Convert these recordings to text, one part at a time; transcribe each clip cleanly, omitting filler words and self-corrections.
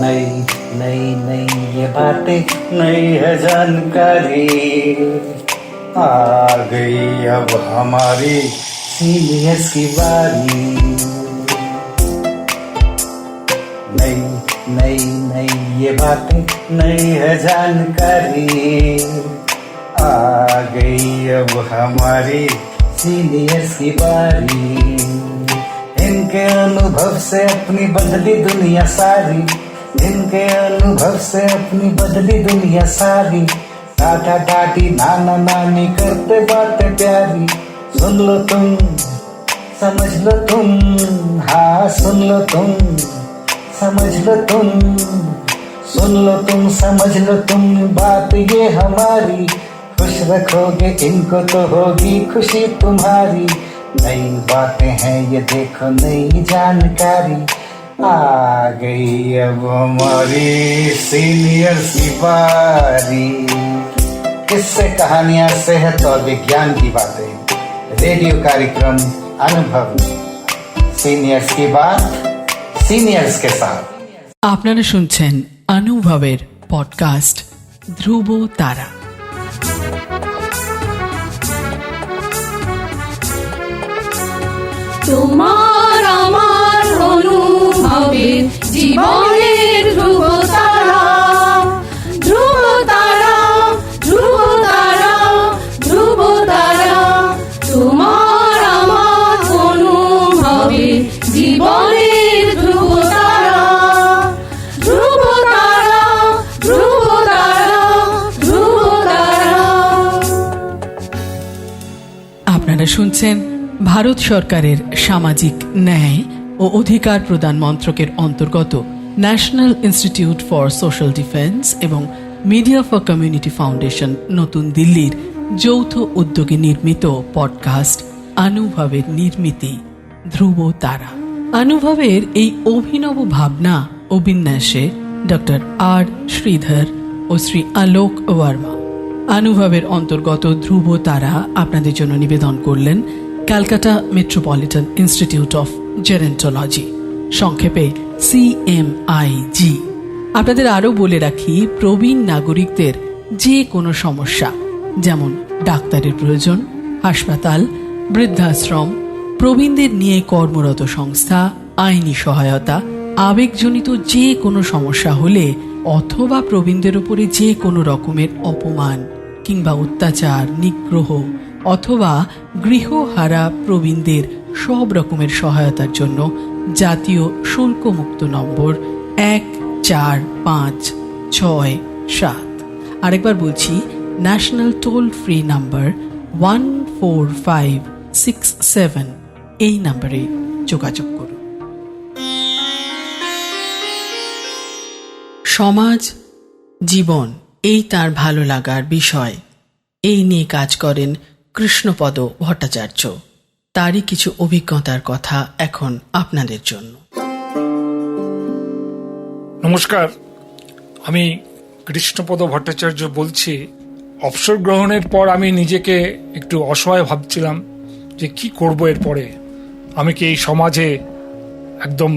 नई नई नई ये बातें नई है जानकारी, आ गई अब हमारी सीनियर्स की बारी। नई नई नई ये बातें नई है जानकारी, आ गई अब हमारी सीनियर्स की बारी। इनके अनुभव से अपनी बदली दुनिया सारी, इनके अनुभव से अपनी बदली दुनिया सारी। टाटा टाटी नाना नानी करते बातें प्यारी, सुन लो तुम समझ लो तुम, हाँ सुन लो तुम समझ लो तुम, सुन लो तुम समझ लो तुम, बात ये हमारी। खुश रखोगे इनको तो होगी खुशी तुम्हारी। नई बातें हैं ये देखो नई जानकारी, आ गई अब हमारी सीनियर्स की बारी। किस्से कहानियां सेहत और विज्ञान की बातें, रेडियो कार्यक्रम अनुभव, सीनियर्स की बात সিনিয়র্স কে সাথ। আপনারা শুনছেন অনুভবের পডকাস্ট ধ্রুব তারা। তোমার আমার অনুভবের জীবনের ধ্রুব তারা, ধ্রুব তারা, ধ্রুব তারা, ধ্রুব তারা। তোমার আমার অনুভবের জীবনের ধ্রুব তারা, ধ্রুব তারা, ধ্রুব তারা, ধ্রুব তারা। আপনারা শুনছেন ভারত সরকারের সামাজিক ন্যায় ও অধিকার প্রদান মন্ত্রকের অন্তর্গত national institute for social defence এবং মিডিয়া ফর কমিউনিটি ফাউন্ডেশন নতুন দিল্লির যৌথ উদ্যোগে নির্মিত পডকাস্ট অনুভবের নির্মিতি ধ্রুব তারা। অনুভবের এই অভিনব ভাবনা ও বিন্যাসে ডক্টর আর শ্রীধর ও শ্রী আলোক ওয়ার্মা। অনুভবের অন্তর্গত ধ্রুব তারা আপনাদের জন্য নিবেদন করলেন Calcutta metropolitan institute of gerontology, সংক্ষেপে CMIG। আপনাদের আরও বলে রাখি, প্রবীণ নাগরিকদের যে কোনো সমস্যা, যেমন ডাক্তারের প্রয়োজন, হাসপাতাল, বৃদ্ধাশ্রম, প্রবীণদের নিয়ে কর্মরত সংস্থা, আইনি সহায়তা, আবেগজনিত যে কোনো সমস্যা হলে অথবা প্রবীণদের উপরে যে কোনো রকমের অপমান কিংবা অত্যাচার, নিগ্রহ অথবা গৃহহারা প্রবীণদের সব রকমের সহায়তার জন্য জাতীয় শুল্কমুক্ত নম্বর 145667। আরেকবার বলছি, ন্যাশনাল টোল ফ্রি নাম্বার 14567, এই নাম্বারে যোগাযোগ করুন। সমাজ, জীবন এই তার ভালো লাগার বিষয়, এই নিয়ে কাজ করেন কৃষ্ণপদ ভট্টাচার্য। তারই কিছু অভিজ্ঞতার কথা এখন আপনাদের জন্য। নমস্কার, আমি কৃষ্ণপদ ভট্টাচার্য বলছি। অবসর গ্রহণের পর আমি নিজেকে একটু অসহায় ভাবছিলাম যে কি করব এরপরে। আমি কি এই সমাজে একদম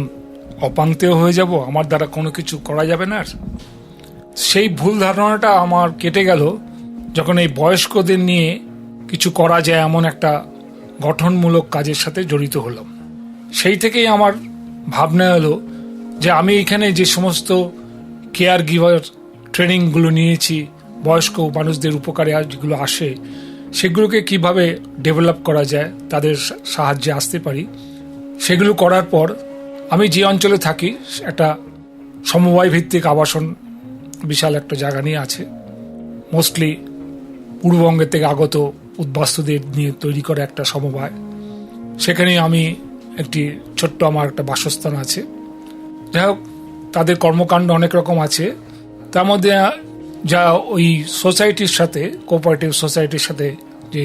অপাঙ্ক্তেয় হয়ে যাব, আমার দ্বারা কোনো কিছু করা যাবে না। সেই ভুল ধারণাটা আমার কেটে গেল যখন এই বয়স্কদের নিয়ে কিছু করা যায় এমন একটা গঠনমূলক কাজের সাথে জড়িত হলাম। সেই থেকেই আমার ভাবনা হলো যে আমি এখানে যে সমস্ত কেয়ার গিভার ট্রেনিংগুলো নিয়েছি, বয়স্ক মানুষদের উপকারে যেগুলো আসে, সেগুলোকে কিভাবে ডেভেলপ করা যায়, তাদের সাহায্যে আসতে পারি, সেগুলো করার পর আমি যে অঞ্চলে থাকি একটা সমবায় ভিত্তিক আবাসন বিশাল একটা জায়গা নিয়ে আছে। মোস্টলি পূর্ববঙ্গের থেকে আগত উদ্বাস্তুদের নিয়ে তৈরি করা একটা সমবায়। সেখানে আমি একটি ছোট্ট আমার একটা বাসস্থান আছে। যাই হোক, তাদের কর্মকাণ্ড অনেক রকম আছে। তার মধ্যে যা ওই সোসাইটির সাথে, কোঅপারেটিভ সোসাইটির সাথে যে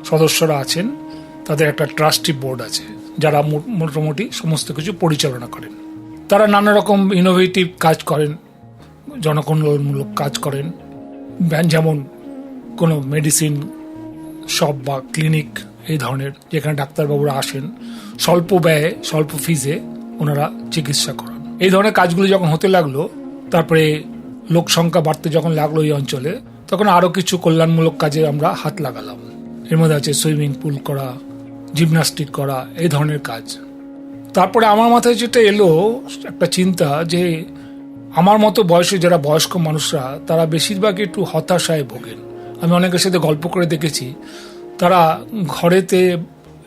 সদস্যরা আছেন, তাদের একটা ট্রাস্টি বোর্ড আছে যারা মোটামুটি সমস্ত কিছু পরিচালনা করেন। তারা নানা রকম ইনোভেটিভ কাজ করেন, জনকল্যাণমূলক কাজ করেন। যেমন কোনো মেডিসিন শপ বা ক্লিনিক এই ধরনের, যেখানে ডাক্তারবাবুরা আসেন, স্বল্প ব্যয়ে স্বল্প ফিজে ওনারা চিকিৎসা করান। এই ধরনের কাজগুলো যখন হতে লাগলো, তারপরে লোক সংখ্যা বাড়তে যখন লাগলো এই অঞ্চলে, তখন আরো কিছু কল্যাণমূলক কাজে আমরা হাত লাগালাম। এর মধ্যে আছে সুইমিং পুল করা, জিমনাস্টিক করা, এই ধরনের কাজ। তারপরে আমার মাথায় যেটা এলো একটা চিন্তা, যে আমার মতো বয়সে যারা বয়স্ক মানুষরা, তারা বেশিরভাগ একটু হতাশায় ভোগেন। আমি অনেকের সাথে গল্প করে দেখেছি, তারা ঘরেতে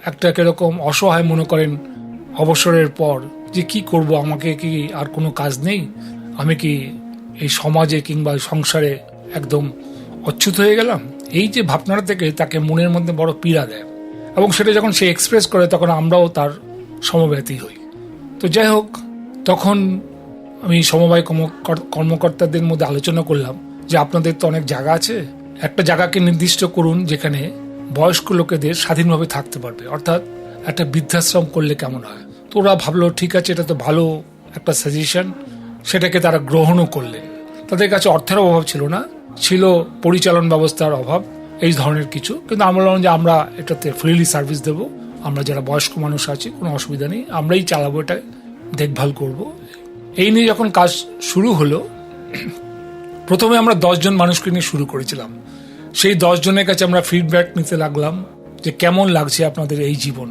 একটা কিরকম অসহায় মনে করেন অবসরের পর, যে কি করব, আমাকে কি আর কোনো কাজ নেই, আমি কি এই সমাজে কিংবা সংসারে একদম অচ্যুত হয়ে গেলাম। এই যে ভাবনাটা থেকে তাকে মনের মধ্যে বড় পীড়া দেয়, এবং সেটা যখন সে এক্সপ্রেস করে তখন আমরাও তার সমব্যথী হই। তো যাই হোক, তখন আমি সমবায় কর্মকর্তাদের মধ্যে আলোচনা করলাম যে আপনাদের তো অনেক জায়গা আছে, একটা জায়গাকে নির্দিষ্ট করুন যেখানে বয়স্ক লোকেদের স্বাধীনভাবে থাকতে পারবে, অর্থাৎ একটা বৃদ্ধাশ্রম করলে কেমন হয়। তো ওরা ভাবলো ঠিক আছে, এটা তো ভালো একটা সাজেশন, সেটাকে তারা গ্রহণও করলেন। তাদের কাছে অর্থের অভাব ছিল না, ছিল পরিচালন ব্যবস্থার অভাব, এই ধরনের কিছু। কিন্তু আমরা বললাম যে আমরা এটাতে ফ্রিলি সার্ভিস দেব, আমরা যারা বয়স্ক মানুষ আছি কোনো অসুবিধা নেই, আমরাই চালাবো, এটা দেখভাল করব। এই নিয়ে যখন কাজ শুরু হলো, প্রথমে আমরা 10 জন মানুষকে নিয়ে শুরু করেছিলাম। সেই 10 জনের কাছে আমরা ফিডব্যাক নিতে লাগলাম যে কেমন লাগছে আপনাদের এই জীবন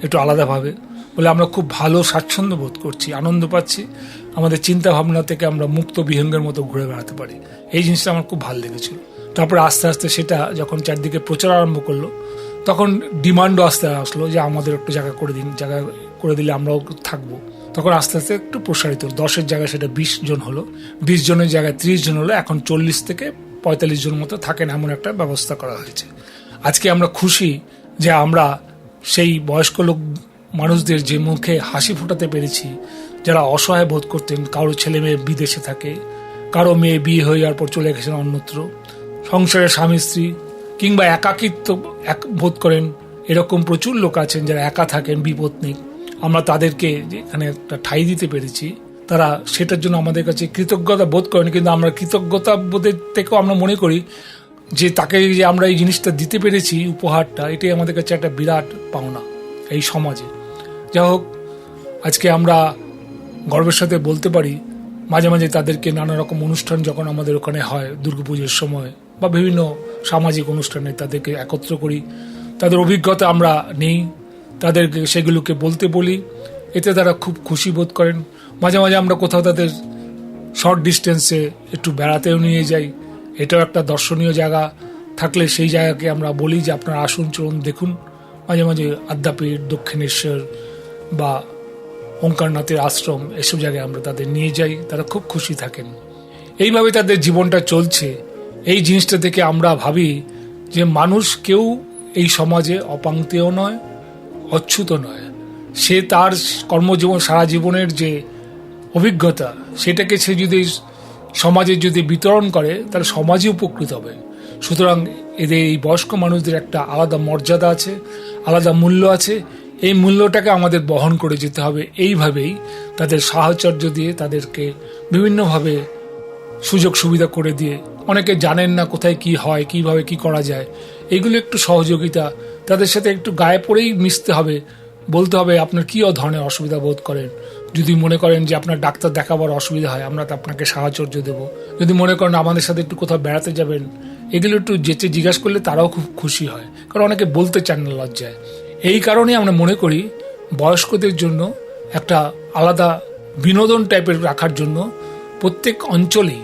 একটু আলাদাভাবে। বলে আমরা খুব ভালো স্বাচ্ছন্দ্য বোধ করছি, আনন্দ পাচ্ছি, আমাদের চিন্তা ভাবনা থেকে আমরা মুক্ত বিহঙ্গের মতো ঘুরে বেড়াতে পারি। এই জিনিসটা আমার খুব ভালো লেগেছিল। তারপরে আস্তে আস্তে সেটা যখন চারদিকে প্রচার আরম্ভ করলো, তখন ডিমান্ডও আস্তে আসলো যে আমাদের একটু জায়গা করে দিন, জায়গা করে দিলে আমরাও থাকবো। তখন আস্তে আস্তে একটু প্রসারিত হলো, 10-এর জায়গায় সেটা 20 জন হলো, 20 জনের জায়গায় 30 জন হলো, এখন 40 থেকে 45 জন মতো থাকেন, এমন একটা ব্যবস্থা করা হয়েছে। আজকে আমরা খুশি যে আমরা সেই বয়স্ক লোক মানুষদের যে মুখে হাসি ফোটাতে পেরেছি, যারা অসহায় বোধ করতেন, কারো ছেলে মেয়ে বিদেশে থাকে, কারো মেয়ে বিয়ে হয়ে যাওয়ার পর চলে গেছেন অন্যত্র, সংসারের স্বামী স্ত্রী কিংবা একাকিত্ব বোধ করেন, এরকম প্রচুর লোক আছেন যারা একা থাকেন, বিপত্নিক। আমরা তাদেরকে এখানে একটা ঠাঁই দিতে পেরেছি, তারা সেটার জন্য আমাদের কাছে কৃতজ্ঞতা বোধ করেন। কিন্তু আমরা কৃতজ্ঞতা বোধের থেকেও আমরা মনে করি যে তাকে যে আমরা এই জিনিসটা দিতে পেরেছি, উপহারটা, এটাই আমাদের কাছে একটা বিরাট পাওনা এই সমাজে। যাই হোক, আজকে আমরা গর্বের সাথে বলতে পারি, মাঝে মাঝে তাদেরকে নানা রকম অনুষ্ঠান যখন আমাদের ওখানে হয়, দুর্গাপুজোর সময় বা বিভিন্ন সামাজিক অনুষ্ঠানে তাদেরকে একত্র করি, তাদের অভিজ্ঞতা আমরা নেই, তাদেরকে সেগুলোকে বলতে বলি, এতে তারা খুব খুশি বোধ করেন। মাঝে মাঝে আমরা কোথাও তাদের শর্ট ডিস্টেন্সে একটু বেড়াতেও নিয়ে যাই, এটাও একটা দর্শনীয় জায়গা থাকলে সেই জায়গাকে আমরা বলি যে আপনারা আসুন, চলুন দেখুন। মাঝে মাঝে আদ্যাপীঠ, দক্ষিণেশ্বর বা ওঙ্কারনাথের আশ্রম, এসব জায়গায় আমরা তাদের নিয়ে যাই, তারা খুব খুশি থাকেন। এইভাবে তাদের জীবনটা চলছে। এই জিনিসটা থেকে আমরা ভাবি যে মানুষ কেউ এই সমাজে অপাংক্তেয় নয়, অচ্যুত নয়। সে তার কর্মজীবন, সারা জীবনের যে অভিজ্ঞতা, সেটাকে সে যদি সমাজে যদি বিতরণ করে, তাহলে সমাজই উপকৃত হবে। সুতরাং এদের এই বয়স্ক মানুষদের একটা আলাদা মর্যাদা আছে, আলাদা মূল্য আছে। এই মূল্যটাকে আমাদের বহন করে যেতে হবে। এইভাবেই তাদের সাহচর্য দিয়ে, তাদেরকে বিভিন্নভাবে সুযোগ সুবিধা করে দিয়ে, অনেকে জানেন না কোথায় কি হয়, কিভাবে কি করা যায়, এগুলো একটু সহযোগিতা, তাদের সাথে একটু গায়ে পড়েই মিশতে হবে, বলতে হবে আপনার কি ধরনের অসুবিধা বোধ করেন। যদি মনে করেন যে আপনার ডাক্তার দেখাবার অসুবিধা হয়, আমরা তো আপনাকে সাহচর্য দেবো। যদি মনে করেন আমাদের সাথে একটু কোথাও বেড়াতে যাবেন, এগুলো একটু যেতে জিজ্ঞাসা করলে তারাও খুব খুশি হয়, কারণ অনেকে বলতে চান না, লজ্জায়। এই কারণে আমরা মনে করি বয়স্কদের জন্য একটা আলাদা বিনোদন টাইপের রাখার জন্য প্রত্যেক অঞ্চলেই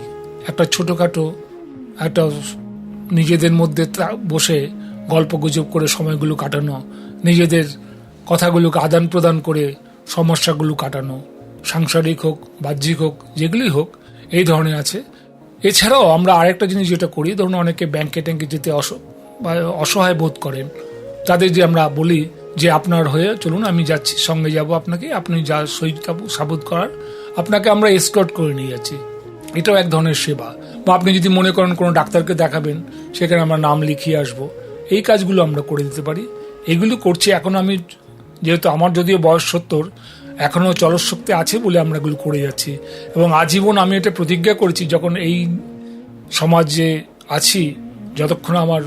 একটা ছোটোখাটো একটা নিজেদের মধ্যে বসে গল্প গুজব করে সময়গুলো কাটানো, নিজেদের কথাগুলোকে আদান প্রদান করে সমস্যাগুলো কাটানো, সাংসারিক হোক, বাহ্যিক হোক, যেগুলি হোক, এই ধরনের আছে। এছাড়াও আমরা আরেকটা জিনিস যেটা করি, ধরুন অনেকে ব্যাংকে ট্যাঙ্কে যেতে অসহায় বোধ করেন, তাদের যে আমরা বলি যে আপনার হয়ে চলুন, আমি যাচ্ছি, সঙ্গে যাব আপনাকে, আপনি যা সই সাবুত করার, আপনাকে আমরা এসকর্ট করে নিয়ে যাচ্ছি। এটাও এক ধরনের সেবা। বা আপনি যদি মনে করেন কোনো ডাক্তারকে দেখাবেন, সেখানে আমরা নাম লিখিয়ে আসবো, এই কাজগুলো আমরা করে দিতে পারি। এগুলো করছি এখন আমি, যেহেতু আমার যদিও বয়স 70, এখনও চলশক্তি আছে বলে আমরা এগুলো করে যাচ্ছি। এবং আজীবন আমি এটা প্রতিজ্ঞা করেছি, যখন এই সমাজে আছি, যতক্ষণ আমার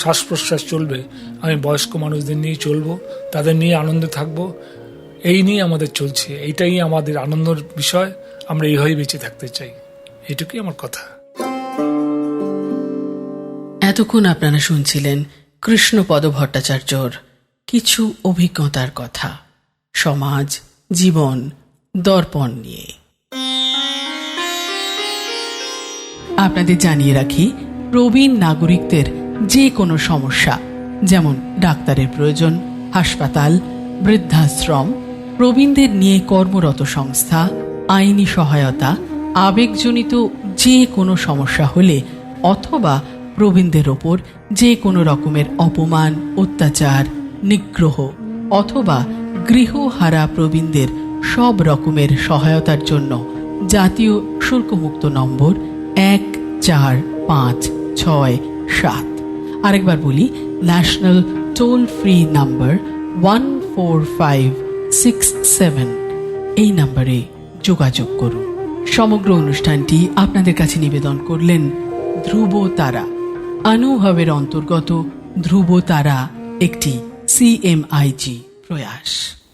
শ্বাস প্রশ্বাস চলবে, আমি বয়স্ক মানুষদের নিয়ে চলবো, তাদের নিয়ে আনন্দে থাকবো। এই নিয়ে আমাদের চলছে, এইটাই আমাদের আনন্দের বিষয়। আমরা এইভাবেই বেঁচে থাকতে চাই। এটুকুই আমার কথা। এতক্ষণ আপনারা শুনছিলেন কৃষ্ণপদ ভট্টাচার্যর কিছু অভিজ্ঞতার কথা সমাজ, জীবন, দর্পণ নিয়ে। আপনাদের জানিয়ে রাখি, প্রবীণ নাগরিকদের যে কোনো সমস্যা, যেমন ডাক্তারের প্রয়োজন, হাসপাতাল, বৃদ্ধাশ্রম, প্রবীণদের নিয়ে কর্মরত সংস্থা, আইনি সহায়তা, আবেগজনিত যে কোনো সমস্যা হলে অথবা প্রবীণদের ওপর যে কোনো রকমের অপমান, অত্যাচার, নিগ্রহ অথবা গৃহহারা প্রবীণদের সব রকমের সহায়তার জন্য জাতীয় শুল্কমুক্ত নম্বর 145667, আরেকবার বলি, ন্যাশনাল টোল ফ্রি নাম্বার 14567, এই নম্বরে যোগাযোগ করুন। সমগ্র অনুষ্ঠানটি আপনাদের কাছে নিবেদন করলেন ধ্রুব তারা। অনুভবের অন্তর্গত ধ্রুব তারা একটি CMIG প্রয়াস।